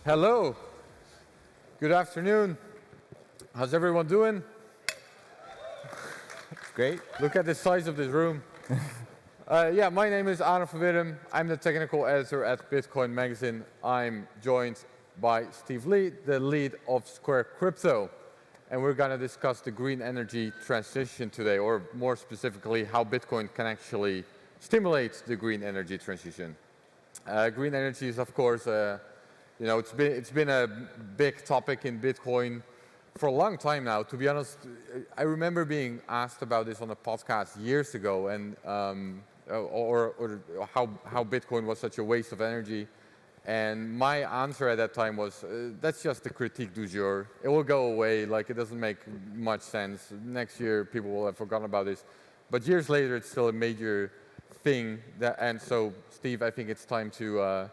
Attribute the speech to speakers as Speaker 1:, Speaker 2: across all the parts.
Speaker 1: Hello. Good afternoon. How's everyone doing?
Speaker 2: Great.
Speaker 1: Look at the size of this room. Yeah, my name is Adam van Wirdum. I'm the technical editor at Bitcoin Magazine. I'm joined by Steve Lee, the lead of Square Crypto. And we're going to discuss the green energy transition today, or more specifically, how Bitcoin can actually stimulate the green energy transition. Green energy is, of course, it's been a big topic in Bitcoin for a long time now. To be honest, I remember being asked about this on a podcast years ago, and or how Bitcoin was such a waste of energy. And my answer at that time was, that's just a critique du jour. It will go away, like it doesn't make much sense. Next year, people will have forgotten about this. But years later, it's still a major thing. And so, Steve, I think it's time to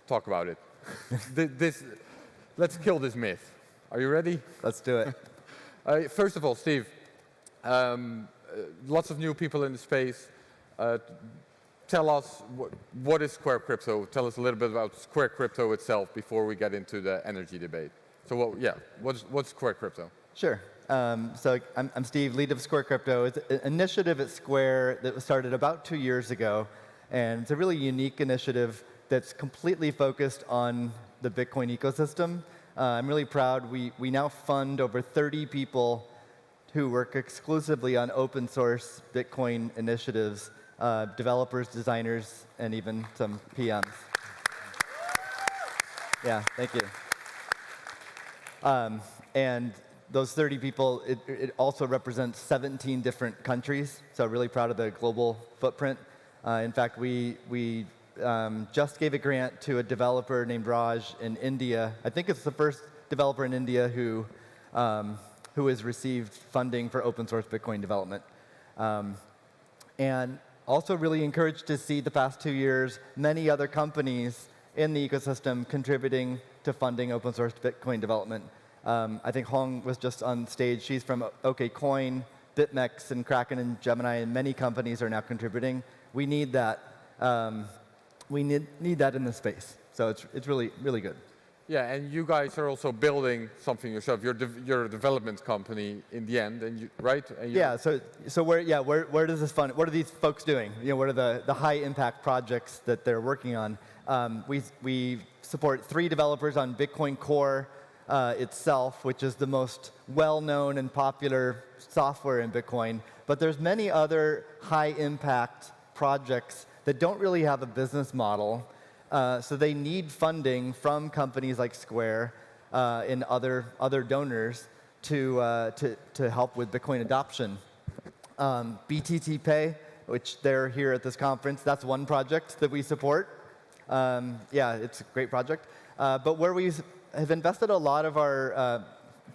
Speaker 1: talk about it. Let's kill this myth. Are you ready?
Speaker 2: Let's do it.
Speaker 1: First of all, Steve, lots of new people in the space. Tell us, what is Square Crypto? Tell us a little bit about Square Crypto itself before we get into the energy debate. So, what's Square Crypto?
Speaker 2: Sure. So I'm Steve, lead of Square Crypto. It's an initiative at Square that was started about 2 years ago. And it's a really unique initiative that's completely focused on the Bitcoin ecosystem. I'm really proud. We now fund over 30 people who work exclusively on open source Bitcoin initiatives. Developers, designers, and even some PMs. Yeah, thank you. And those 30 people, it also represents 17 different countries, so really proud of the global footprint. In fact, we just gave a grant to a developer named Raj in India. I think it's the first developer in India who has received funding for open source Bitcoin development. And also really encouraged to see the past 2 years many other companies in the ecosystem contributing to funding open source Bitcoin development. I think Hong was just on stage. She's from OKCoin, BitMEX, and Kraken, and Gemini, and many companies are now contributing. We need that. We need that in the space. So it's really, really good.
Speaker 1: Yeah, and you guys are also building something yourself. You're a development company in the end, and right? And
Speaker 2: yeah. So where does this fund? What are these folks doing? What are the high impact projects that they're working on? We support 3 developers on Bitcoin Core itself, which is the most well-known and popular software in Bitcoin. But there's many other high impact projects that don't really have a business model. So they need funding from companies like Square and other donors to help with Bitcoin adoption. BTT Pay, which they're here at this conference, that's one project that we support. Yeah, it's a great project. But where we have invested a lot of our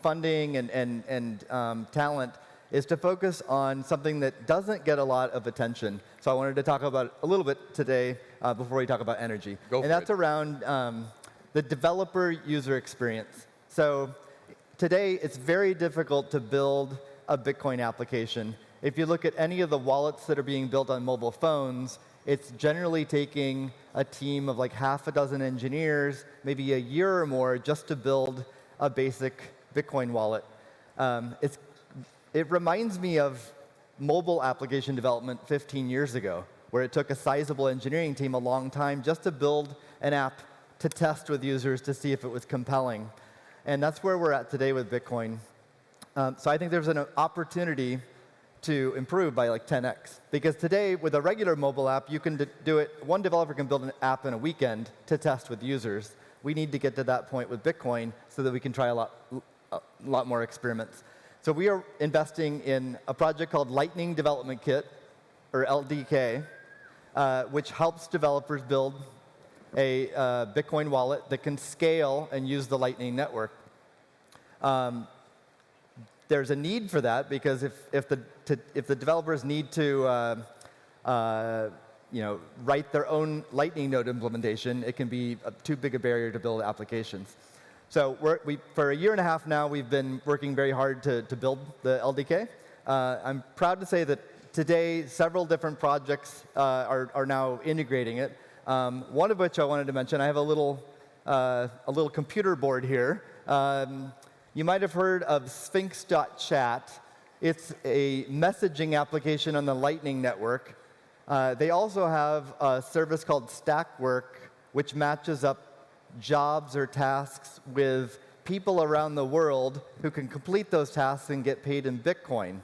Speaker 2: funding and talent is to focus on something that doesn't get a lot of attention. So I wanted to talk about it a little bit today before we talk about energy. And that's around the developer user experience. So today, it's very difficult to build a Bitcoin application. If you look at any of the wallets that are being built on mobile phones, it's generally taking a team of like half a dozen engineers, maybe a year or more, just to build a basic Bitcoin wallet. It reminds me of mobile application development 15 years ago, where it took a sizable engineering team a long time just to build an app to test with users to see if it was compelling. And that's where we're at today with Bitcoin. So I think there's an opportunity to improve by like 10x. Because today, with a regular mobile app, you can do it. One developer can build an app in a weekend to test with users. We need to get to that point with Bitcoin so that we can try a lot more experiments. So we are investing in a project called Lightning Development Kit, or LDK, which helps developers build a Bitcoin wallet that can scale and use the Lightning Network. There's a need for that because if the developers need to write their own Lightning node implementation, it can be too big a barrier to build applications. So for a year and a half now, we've been working very hard to build the LDK. I'm proud to say that today, several different projects are now integrating it. One of which I wanted to mention, I have a little a little computer board here. You might have heard of Sphinx.chat. It's a messaging application on the Lightning Network. They also have a service called Stackwork, which matches up jobs or tasks with people around the world who can complete those tasks and get paid in Bitcoin.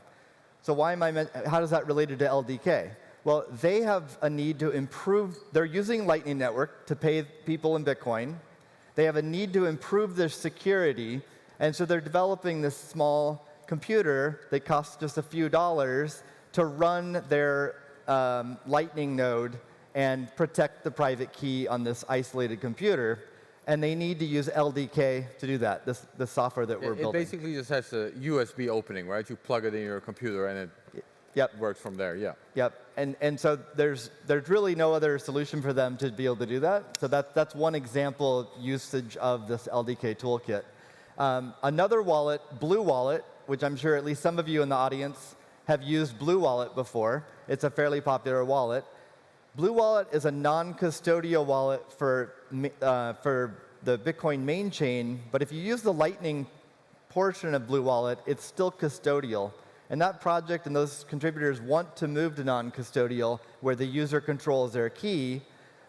Speaker 2: So how does that relate to LDK? Well, they have a need to improve. They're using Lightning Network to pay people in Bitcoin. They have a need to improve their security, and so they're developing this small computer that costs just a few dollars to run their Lightning node and protect the private key on this isolated computer. And they need to use LDK to do that, the software that we're building.
Speaker 1: It basically just has a USB opening, right? You plug it in your computer and it works from there, yeah.
Speaker 2: Yep, and so there's really no other solution for them to be able to do that. So that's one example usage of this LDK toolkit. Another wallet, Blue Wallet, which I'm sure at least some of you in the audience have used Blue Wallet before. It's a fairly popular wallet. Blue Wallet is a non-custodial wallet for the Bitcoin main chain, but if you use the Lightning portion of Blue Wallet, it's still custodial. And that project and those contributors want to move to non-custodial, where the user controls their key,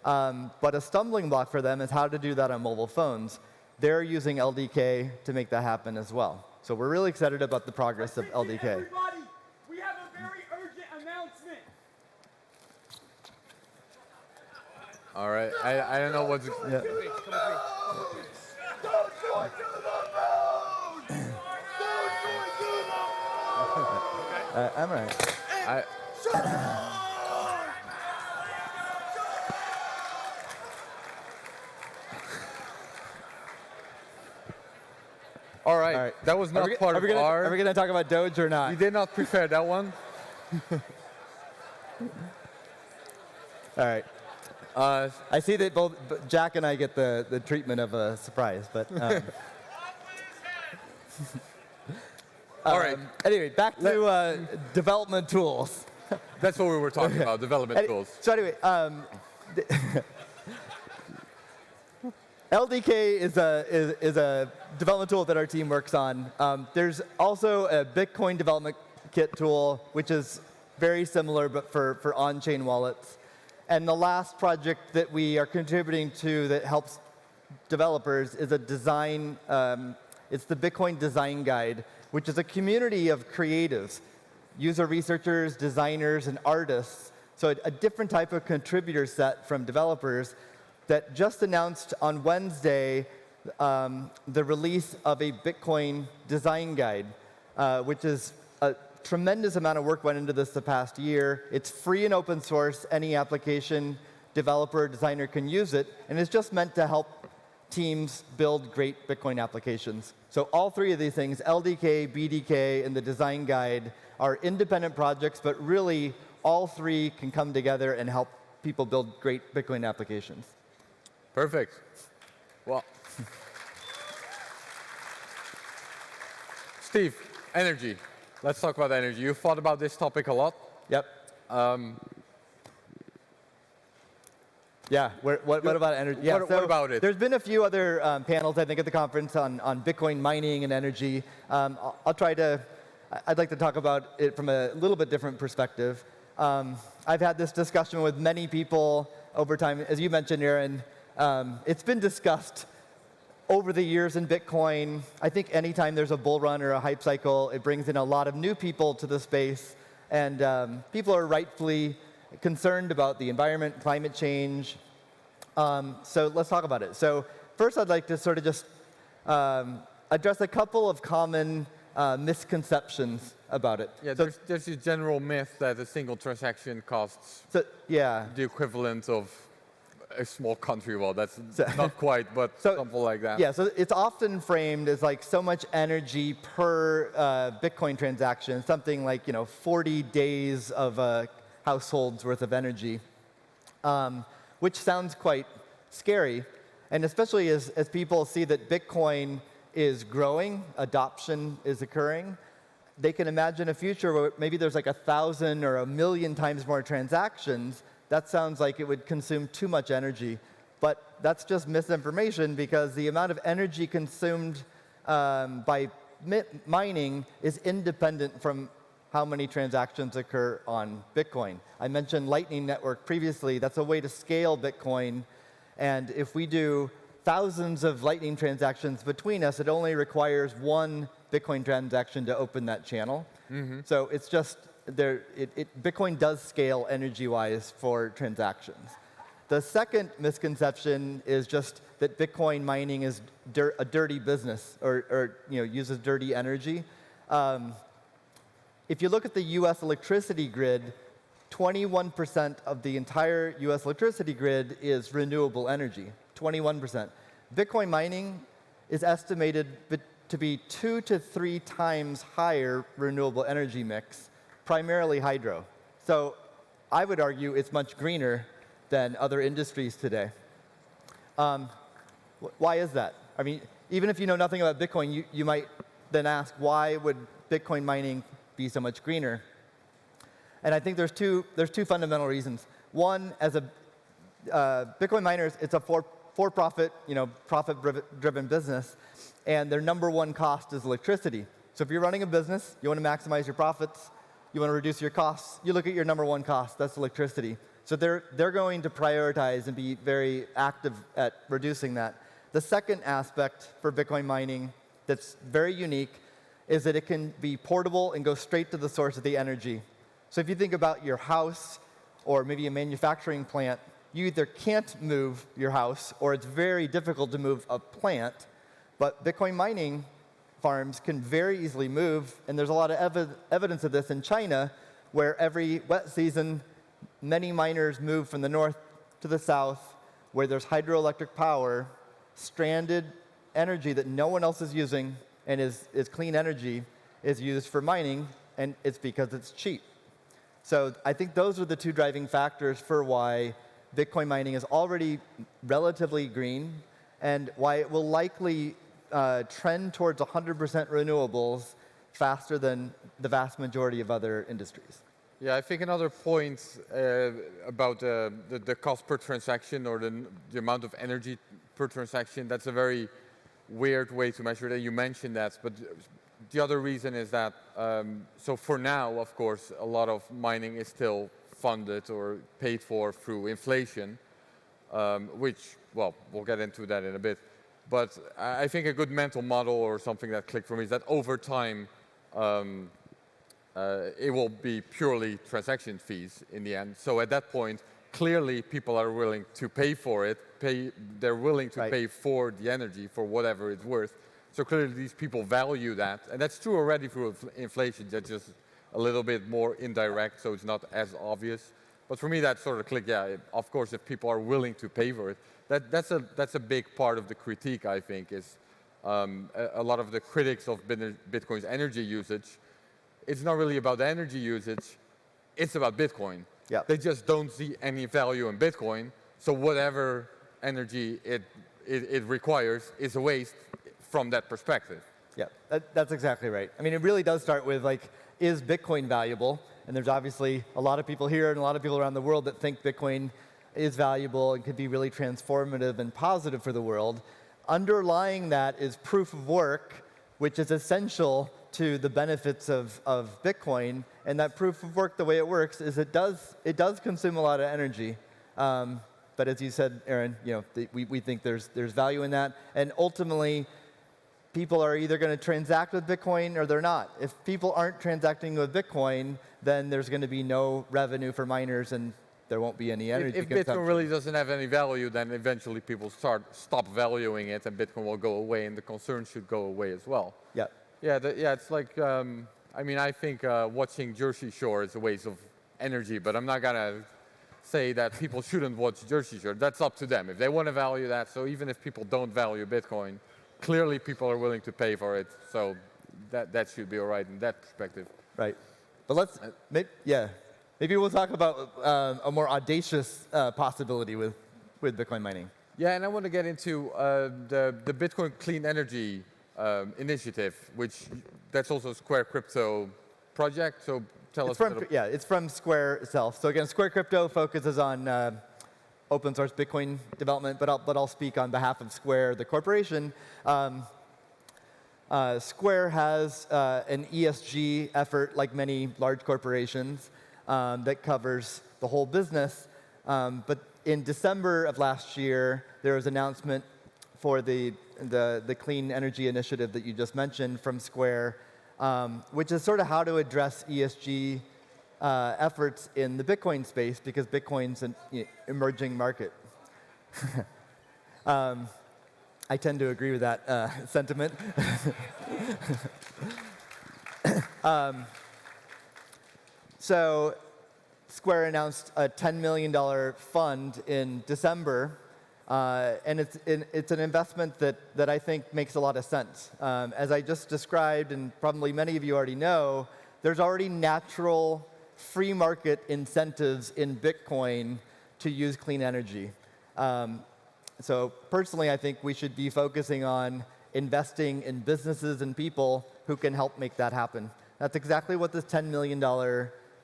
Speaker 2: but a stumbling block for them is how to do that on mobile phones. They're using LDK to make that happen as well. So we're really excited about the progress of LDK.
Speaker 3: Everybody, we have a very urgent announcement.
Speaker 1: All right, I don't know what's...
Speaker 2: Yeah.
Speaker 3: Don't join to the moon! Don't join to the moon!
Speaker 2: I'm all right.
Speaker 1: All right, that was not part of our...
Speaker 2: Are we going to talk about Doge or not?
Speaker 1: You did not prepare that one.
Speaker 2: All right. I see that both Jack and I get the treatment of a surprise, but...
Speaker 1: All right.
Speaker 2: Anyway, back to development tools.
Speaker 1: That's what we were talking about, development tools.
Speaker 2: So anyway, LDK is a development tool that our team works on. There's also a Bitcoin development kit tool, which is very similar, but for on-chain wallets. And the last project that we are contributing to that helps developers is a design. It's the Bitcoin Design Guide, which is a community of creatives, user researchers, designers, and artists. So a different type of contributor set from developers that just announced on Wednesday the release of a Bitcoin Design Guide, which is a tremendous amount of work went into this the past year. It's free and open source. Any application developer or designer can use it, and it's just meant to help teams build great Bitcoin applications. So all three of these things, LDK, BDK, and the design guide, are independent projects, but really all three can come together and help people build great Bitcoin applications.
Speaker 1: Perfect. Well, Steve, energy. Let's talk about energy. You've thought about this topic a lot.
Speaker 2: Yep. Yeah, what about energy? Yeah,
Speaker 1: what about it?
Speaker 2: There's been a few other panels, I think, at the conference on Bitcoin mining and energy. I'd like to talk about it from a little bit different perspective. I've had this discussion with many people over time. As you mentioned, Aaron, it's been discussed over the years in Bitcoin. I think anytime there's a bull run or a hype cycle, it brings in a lot of new people to the space. And people are rightfully concerned about the environment, climate change. So let's talk about it. So first, I'd like to sort of just address a couple of common misconceptions about it.
Speaker 1: Yeah, so there's this general myth that a single transaction costs
Speaker 2: the
Speaker 1: equivalent of a small country. Well, that's not quite, but something like that.
Speaker 2: Yeah, so it's often framed as like so much energy per Bitcoin transaction, something like 40 days of a household's worth of energy, which sounds quite scary, and especially as people see that Bitcoin is growing, adoption is occurring, they can imagine a future where maybe there's like 1,000 or 1,000,000 times more transactions. That sounds like it would consume too much energy. But that's just misinformation because the amount of energy consumed by mining is independent from how many transactions occur on Bitcoin. I mentioned Lightning Network previously. That's a way to scale Bitcoin. And if we do thousands of Lightning transactions between us, it only requires one Bitcoin transaction to open that channel. So it's just, Bitcoin does scale energy-wise for transactions. The second misconception is just that Bitcoin mining is a dirty business or uses dirty energy. If you look at the US electricity grid, 21% of the entire US electricity grid is renewable energy, 21%. Bitcoin mining is estimated to be 2 to 3 times higher renewable energy mix, primarily hydro. So I would argue it's much greener than other industries today. Why is that? I mean, even if you know nothing about Bitcoin, you might then ask, why would Bitcoin mining be so much greener? And I think there's two fundamental reasons. One, as a Bitcoin miners, it's a for-profit, profit-driven business, and their number one cost is electricity. So if you're running a business, you want to maximize your profits, you want to reduce your costs, you look at your number one cost, that's electricity. So they're going to prioritize and be very active at reducing that. The second aspect for Bitcoin mining that's very unique is that it can be portable and go straight to the source of the energy. So if you think about your house or maybe a manufacturing plant, you either can't move your house or it's very difficult to move a plant, but Bitcoin mining farms can very easily move, and there's a lot of evidence of this in China, where every wet season, many miners move from the north to the south, where there's hydroelectric power, stranded energy that no one else is using, and is clean energy, is used for mining, and it's because it's cheap. So I think those are the two driving factors for why Bitcoin mining is already relatively green, and why it will likely trend towards 100% renewables faster than the vast majority of other industries.
Speaker 1: Yeah, I think another point about the cost per transaction or the amount of energy per transaction, that's a very weird way to measure that. You mentioned that, but the other reason is that, so for now, of course, a lot of mining is still funded or paid for through inflation, which, well, we'll get into that in a bit. But I think a good mental model or something that clicked for me is that over time, it will be purely transaction fees in the end. So at that point, clearly people are willing to pay for it. They're willing to pay for the energy for whatever it's worth. So clearly these people value that. And that's true already through inflation. That's just a little bit more indirect, so it's not as obvious. But for me, that sort of clicked. Yeah, of course, if people are willing to pay for it, that's a big part of the critique, I think, is a lot of the critics of Bitcoin's energy usage. It's not really about the energy usage, it's about Bitcoin.
Speaker 2: Yeah.
Speaker 1: They just don't see any value in Bitcoin, so whatever energy it requires is a waste from that perspective.
Speaker 2: Yeah, that's exactly right. I mean, it really does start with, like, is Bitcoin valuable? And there's obviously a lot of people here and a lot of people around the world that think Bitcoin is valuable and could be really transformative and positive for the world. Underlying that is proof of work, which is essential to the benefits of Bitcoin. And that proof of work, the way it works, is it does consume a lot of energy. But as you said, Aaron, we think there's value in that. And ultimately, people are either going to transact with Bitcoin or they're not. If people aren't transacting with Bitcoin, then there's going to be no revenue for miners and there won't be any energy consumption.
Speaker 1: If Bitcoin really doesn't have any value, then eventually people stop valuing it and Bitcoin will go away and the concern should go away as well.
Speaker 2: Yeah.
Speaker 1: Yeah, it's like, I mean, I think watching Jersey Shore is a waste of energy, but I'm not going to say that people shouldn't watch Jersey Shore. That's up to them. If they want to value that, so even if people don't value Bitcoin, clearly people are willing to pay for it, so that should be all right in that perspective.
Speaker 2: Right. But maybe we'll talk about a more audacious possibility with Bitcoin mining.
Speaker 1: Yeah, and I want to get into the Bitcoin Clean Energy initiative, that's also a Square Crypto project, so tell us a little.
Speaker 2: Yeah, it's from Square itself. So again, Square Crypto focuses on open source Bitcoin development, but I'll speak on behalf of Square, the corporation. Square has an ESG effort, like many large corporations, that covers the whole business. But in December of last year, there was an announcement for the clean energy initiative that you just mentioned from Square, which is sort of how to address ESG efforts in the Bitcoin space, because Bitcoin's an emerging market. I tend to agree with that sentiment. So Square announced a $10 million fund in December, and it's an investment that I think makes a lot of sense. As I just described, and probably many of you already know, there's already natural free market incentives in Bitcoin to use clean energy. So personally, I think we should be focusing on investing in businesses and people who can help make that happen. That's exactly what this $10 million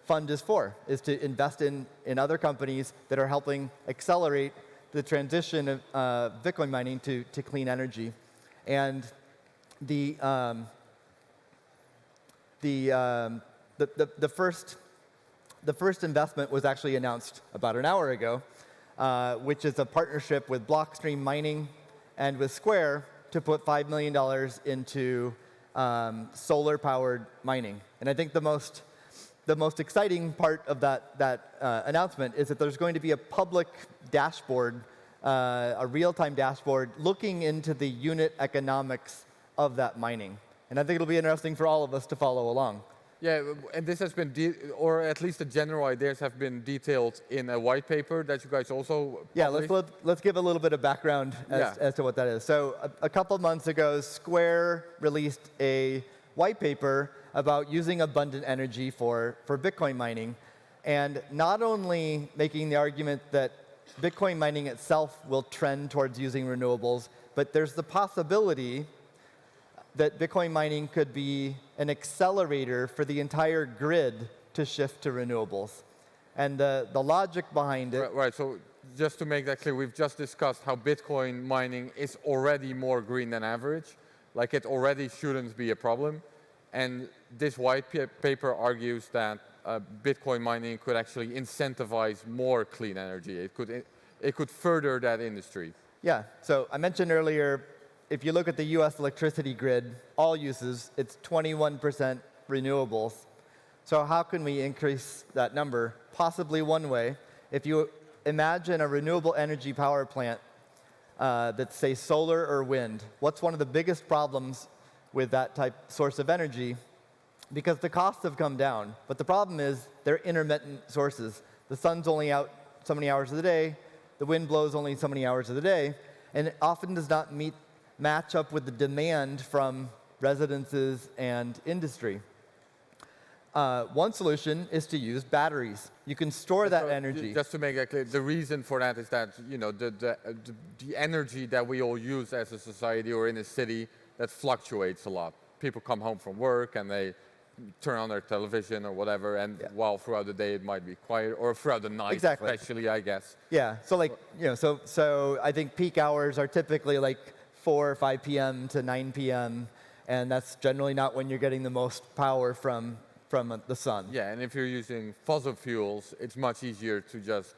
Speaker 2: fund is for, is to invest in other companies that are helping accelerate the transition of Bitcoin mining to clean energy. And the first investment was actually announced about an hour ago, which is a partnership with Blockstream Mining and with Square to put $5 million into solar-powered mining. And I think the most exciting part of that announcement is that there's going to be a public dashboard, a real-time dashboard, looking into the unit economics of that mining. And I think it'll be interesting for all of us to follow along.
Speaker 1: Yeah, and this has been, or at least the general ideas have been detailed in a white paper that you guys also published.
Speaker 2: Yeah, let's give a little bit of background as to what that is. So a couple of months ago, Square released a white paper about using abundant energy for Bitcoin mining, and not only making the argument that Bitcoin mining itself will trend towards using renewables, but there's the possibility that Bitcoin mining could be an accelerator for the entire grid to shift to renewables. And the logic behind it...
Speaker 1: Right, so just to make that clear, we've just discussed how Bitcoin mining is already more green than average. Like, it already shouldn't be a problem. And this white paper argues that Bitcoin mining could actually incentivize more clean energy. It could further that industry.
Speaker 2: Yeah, so I mentioned earlier, if you look at the US electricity grid, all uses, it's 21% renewables. So how can we increase that number? Possibly one way, if you imagine a renewable energy power plant that's, say, solar or wind, what's one of the biggest problems with that type source of energy? Because the costs have come down, but the problem is they're intermittent sources. The sun's only out so many hours of the day, the wind blows only so many hours of the day, and it often does not match up with the demand from residences and industry. One solution is to use batteries. You can store that energy.
Speaker 1: Just to make that clear, the reason for that is that the energy that we all use as a society or in a city, that fluctuates a lot. People come home from work and they turn on their television or whatever, and while throughout the day it might be quiet, or throughout the night, especially, I guess.
Speaker 2: Yeah. So like so I think peak hours are typically like 4 or 5 p.m. to 9 p.m., and that's generally not when you're getting the most power from the sun.
Speaker 1: Yeah, and if you're using fossil fuels, it's much easier to just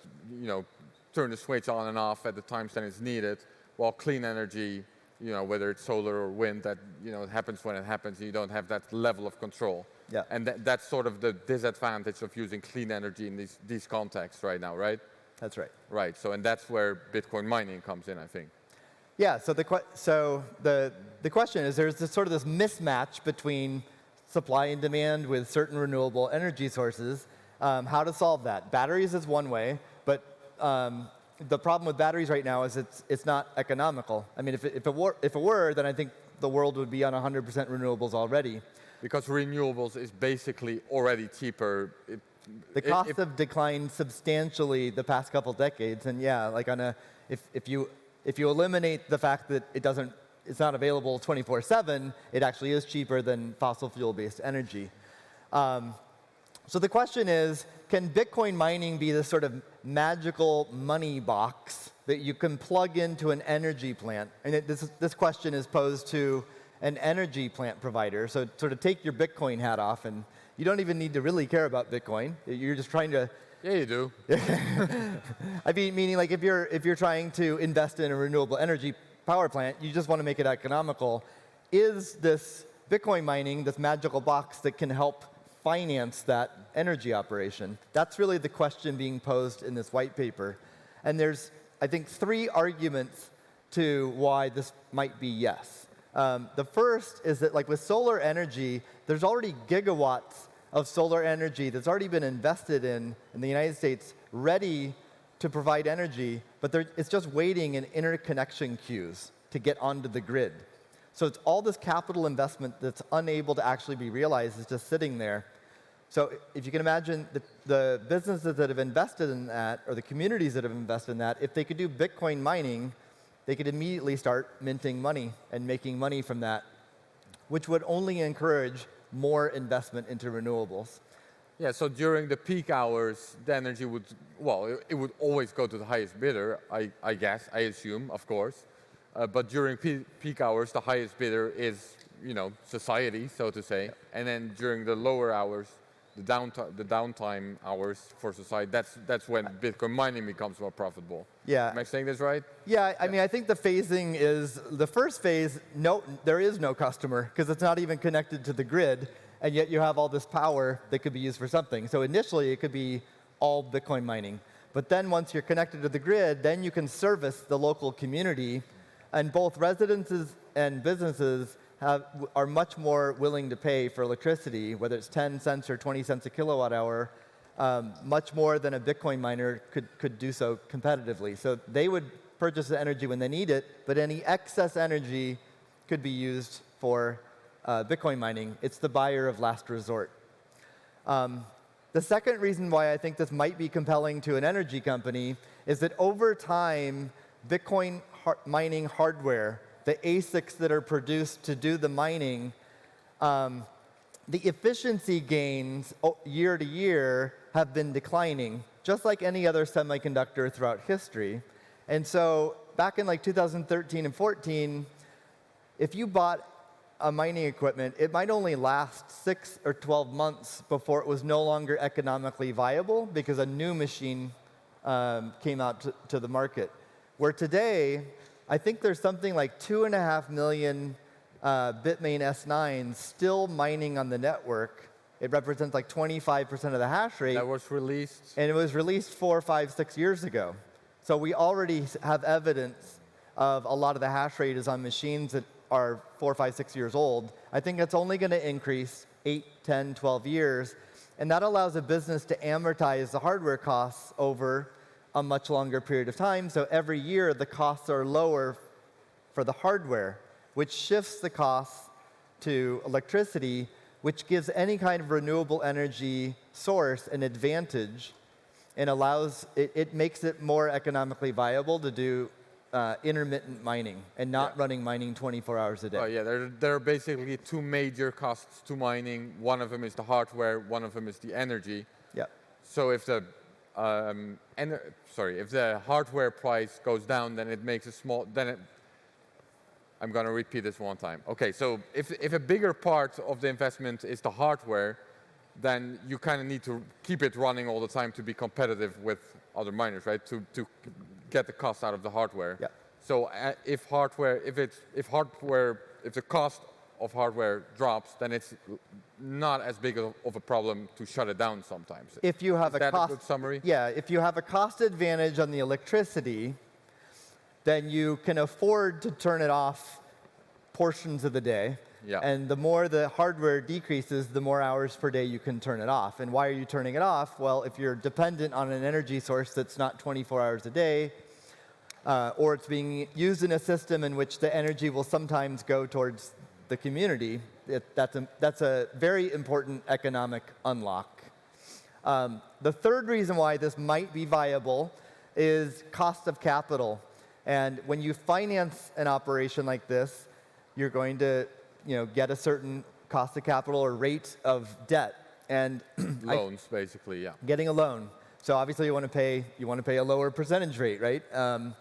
Speaker 1: turn the switch on and off at the times that it's needed, while clean energy, whether it's solar or wind, that it happens when it happens, and you don't have that level of control.
Speaker 2: Yeah.
Speaker 1: And that's sort of the disadvantage of using clean energy in these contexts right now, right?
Speaker 2: That's right.
Speaker 1: Right. So, and that's where Bitcoin mining comes in, I think.
Speaker 2: Yeah. So the question is, there's this mismatch between supply and demand with certain renewable energy sources. How to solve that? Batteries is one way, but the problem with batteries right now is it's not economical. I mean, if it were, then I think the world would be on 100% renewables already.
Speaker 1: Because renewables is basically already cheaper.
Speaker 2: The costs have declined substantially the past couple decades, and yeah, like if you eliminate the fact that it's not available 24/7, it actually is cheaper than fossil fuel-based energy. So the question is, can Bitcoin mining be this sort of magical money box that you can plug into an energy plant? And this question is posed to an energy plant provider. So sort of take your Bitcoin hat off, and you don't even need to really care about Bitcoin. You're just trying to.
Speaker 1: Yeah, you do.
Speaker 2: I mean, meaning like if you're trying to invest in a renewable energy power plant, you just want to make it economical. Is this Bitcoin mining this magical box that can help finance that energy operation? That's really the question being posed in this white paper. And there's, I think, 3 arguments to why this might be yes. The first is that, like with solar energy, there's already gigawatts of solar energy that's already been invested in the United States, ready to provide energy, but it's just waiting in interconnection queues to get onto the grid. So it's all this capital investment that's unable to actually be realized is just sitting there. So if you can imagine the businesses that have invested in that, or the communities that have invested in that, if they could do Bitcoin mining, they could immediately start minting money and making money from that, which would only encourage more investment into renewables.
Speaker 1: Yeah, so during the peak hours, the energy would, well, it would always go to the highest bidder, I guess, I assume, of course. But during peak hours, the highest bidder is, society, so to say. And then during the lower hours, the downtime hours for society, that's when Bitcoin mining becomes more profitable.
Speaker 2: Yeah.
Speaker 1: Am I saying this right?
Speaker 2: Yeah, I mean, I think the phasing is, the first phase, there is no customer, because it's not even connected to the grid, and yet you have all this power that could be used for something. So initially, it could be all Bitcoin mining. But then once you're connected to the grid, then you can service the local community, and both residences and businesses are much more willing to pay for electricity, whether it's 10 cents or 20 cents a kilowatt hour, much more than a Bitcoin miner could do so competitively. So they would purchase the energy when they need it, but any excess energy could be used for Bitcoin mining. It's the buyer of last resort. The second reason why I think this might be compelling to an energy company is that over time, Bitcoin mining hardware, the ASICs that are produced to do the mining, the efficiency gains year to year have been declining, just like any other semiconductor throughout history. And so back in like 2013 and 14, if you bought a mining equipment, it might only last 6 or 12 months before it was no longer economically viable because a new machine came out to the market. Where today, I think there's something like 2.5 million Bitmain S9s still mining on the network. It represents like 25% of the hash rate.
Speaker 1: That was released.
Speaker 2: And it was released 4, 5, 6 years ago. So we already have evidence of a lot of the hash rate is on machines that are 4, 5, 6 years old. I think it's only going to increase 8, 10, 12 years. And that allows a business to amortize the hardware costs over a much longer period of time. So every year, the costs are lower for the hardware, which shifts the costs to electricity, which gives any kind of renewable energy source an advantage and allows it makes it more economically viable to do intermittent mining and not running mining 24 hours a day.
Speaker 1: Oh yeah, there are basically 2 major costs to mining. One of them is the hardware, one of them is the energy.
Speaker 2: Yeah.
Speaker 1: So if the if the hardware price goes down, then it makes a small. I'm going to repeat this one time. Okay, so if a bigger part of the investment is the hardware, then you kind of need to keep it running all the time to be competitive with other miners, right? To get the cost out of the hardware.
Speaker 2: Yeah.
Speaker 1: So if the cost of hardware drops, then it's not as big of a problem to shut it down sometimes.
Speaker 2: If you have
Speaker 1: Is that a good summary?
Speaker 2: Yeah, if you have a cost advantage on the electricity, then you can afford to turn it off portions of the day.
Speaker 1: Yeah.
Speaker 2: And the more the hardware decreases, the more hours per day you can turn it off. And why are you turning it off? Well, if you're dependent on an energy source that's not 24 hours a day, or it's being used in a system in which the energy will sometimes go towards the community, that's a very important economic unlock. The third reason why this might be viable is cost of capital. And when you finance an operation like this, you're going to get a certain cost of capital or rate of debt. And
Speaker 1: Loans, basically, yeah.
Speaker 2: getting a loan. So obviously you want to pay a lower percentage rate, right? And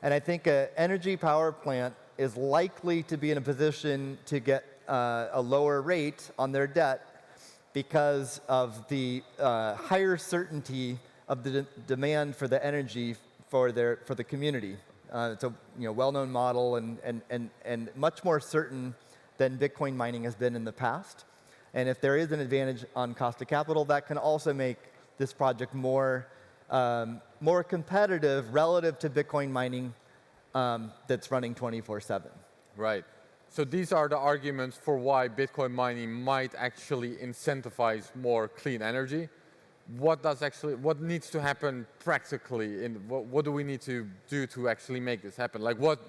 Speaker 2: I think an energy power plant is likely to be in a position to get a lower rate on their debt because of the higher certainty of the demand for the energy for the community. It's a well-known model and much more certain than Bitcoin mining has been in the past. And if there is an advantage on cost of capital, that can also make this project more competitive relative to Bitcoin mining that's running 24/7.
Speaker 1: Right. So these are the arguments for why Bitcoin mining might actually incentivize more clean energy. What needs to happen practically? What do we need to do to actually make this happen? Like what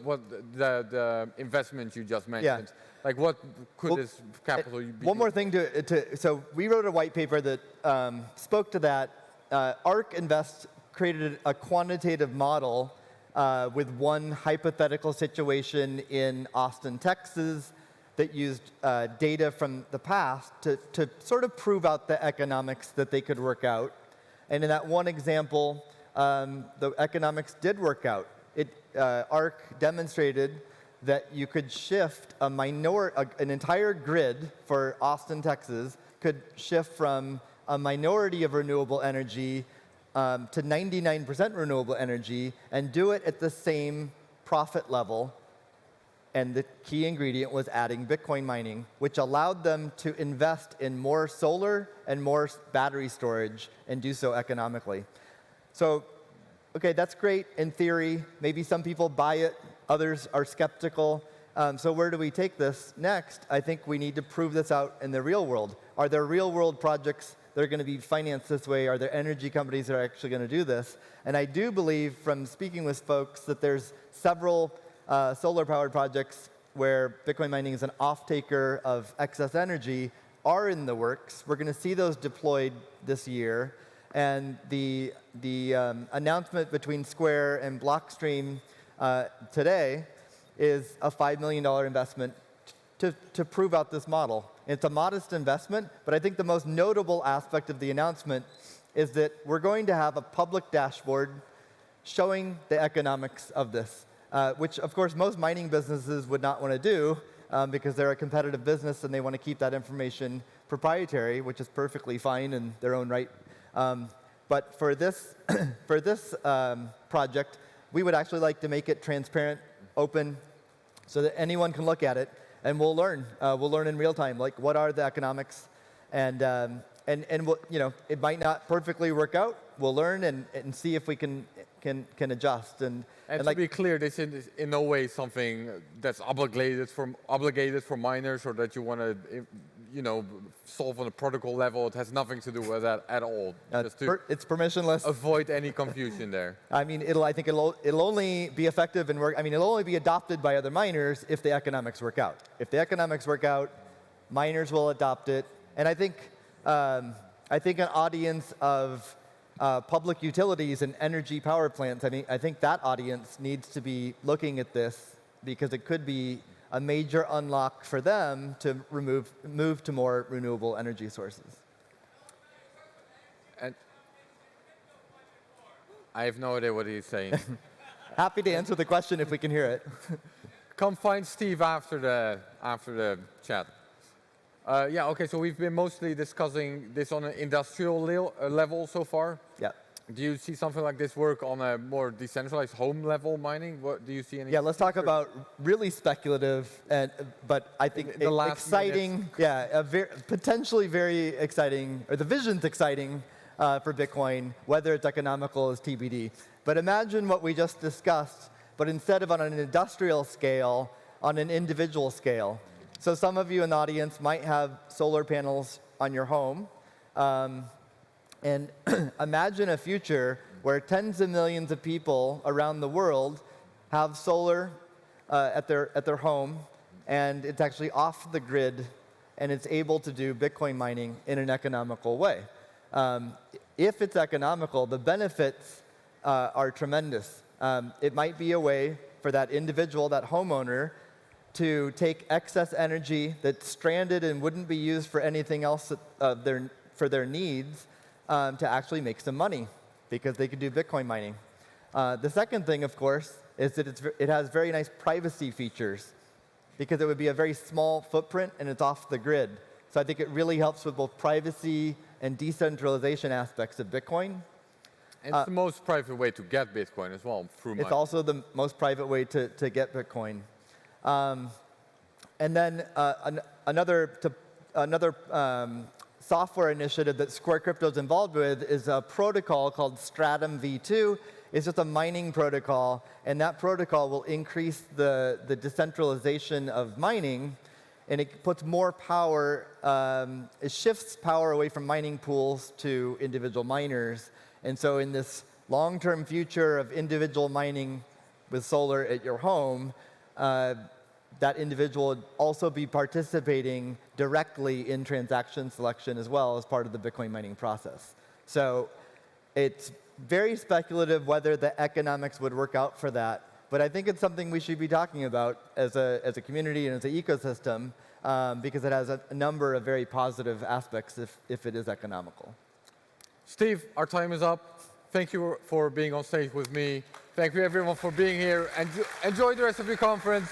Speaker 1: the investment you just mentioned?
Speaker 2: Yeah.
Speaker 1: Like what could this capital be?
Speaker 2: One more thing so we wrote a white paper that spoke to that. ARK Invest created a quantitative model with one hypothetical situation in Austin, Texas, that used data from the past to sort of prove out the economics that they could work out. And in that one example, the economics did work out. ARK demonstrated that you could shift an entire grid for Austin, Texas, could shift from a minority of renewable energy to 99% renewable energy and do it at the same profit level. And the key ingredient was adding Bitcoin mining, which allowed them to invest in more solar and more battery storage and do so economically. So, okay, that's great in theory. Maybe some people buy it, others are skeptical. So where do we take this next? I think we need to prove this out in the real world. Are there real world projects that are going to be financed this way? Are there energy companies that are actually going to do this? And I do believe from speaking with folks that there's several solar-powered projects where Bitcoin mining is an off-taker of excess energy are in the works. We're going to see those deployed this year. And the announcement between Square and Blockstream today is a $5 million investment to prove out this model. It's a modest investment, but I think the most notable aspect of the announcement is that we're going to have a public dashboard showing the economics of this. Which, of course, most mining businesses would not want to do because they're a competitive business and they want to keep that information proprietary, which is perfectly fine in their own right. But for this, project, we would actually like to make it transparent, open, so that anyone can look at it, and we'll learn. We'll learn in real time, like what are the economics, and we'll, it might not perfectly work out. We'll learn and see if we can adjust. And
Speaker 1: to
Speaker 2: like,
Speaker 1: be clear, this is in no way something that's obligated for miners, or that you want to, solve on a protocol level. It has nothing to do with that at all.
Speaker 2: It's permissionless.
Speaker 1: Avoid any confusion there.
Speaker 2: I mean, I think it'll only be effective and work. I mean, it'll only be adopted by other miners if the economics work out. If the economics work out, miners will adopt it. And I think an audience of public utilities and energy power plants, I think that audience needs to be looking at this because it could be a major unlock for them to move to more renewable energy sources.
Speaker 1: And I have no idea what he's saying.
Speaker 2: Happy to answer the question if we can hear it.
Speaker 1: Come find Steve after the chat. Yeah, okay, so we've been mostly discussing this on an industrial level so far.
Speaker 2: Yeah.
Speaker 1: Do you see something like this work on a more decentralized home level mining? What do you see any?
Speaker 2: Yeah, let's talk about really speculative, but I think exciting. Yeah, potentially very exciting, or the vision's exciting for Bitcoin. Whether it's economical is TBD. But imagine what we just discussed, but instead of on an industrial scale, on an individual scale. So some of you in the audience might have solar panels on your home. And imagine a future where tens of millions of people around the world have solar at their home, and it's actually off the grid, and it's able to do Bitcoin mining in an economical way. If it's economical, the benefits are tremendous. It might be a way for that individual, that homeowner, to take excess energy that's stranded and wouldn't be used for anything else for their needs to actually make some money because they could do Bitcoin mining. The second thing, of course, is that it has very nice privacy features because it would be a very small footprint and it's off the grid. So I think it really helps with both privacy and decentralization aspects of Bitcoin.
Speaker 1: It's the most private way to get Bitcoin as well, through mining.
Speaker 2: It's also the most private way to get Bitcoin. And then another software initiative that Square Crypto is involved with is a protocol called Stratum v2. It's just a mining protocol, and that protocol will increase the decentralization of mining, and it puts more power, it shifts power away from mining pools to individual miners. And so in this long-term future of individual mining with solar at your home, that individual would also be participating directly in transaction selection as well as part of the Bitcoin mining process. So it's very speculative whether the economics would work out for that. But I think it's something we should be talking about as a community and as an ecosystem because it has a number of very positive aspects if it is economical.
Speaker 1: Steve, our time is up. Thank you for being on stage with me. Thank you everyone for being here, and enjoy the rest of your conference.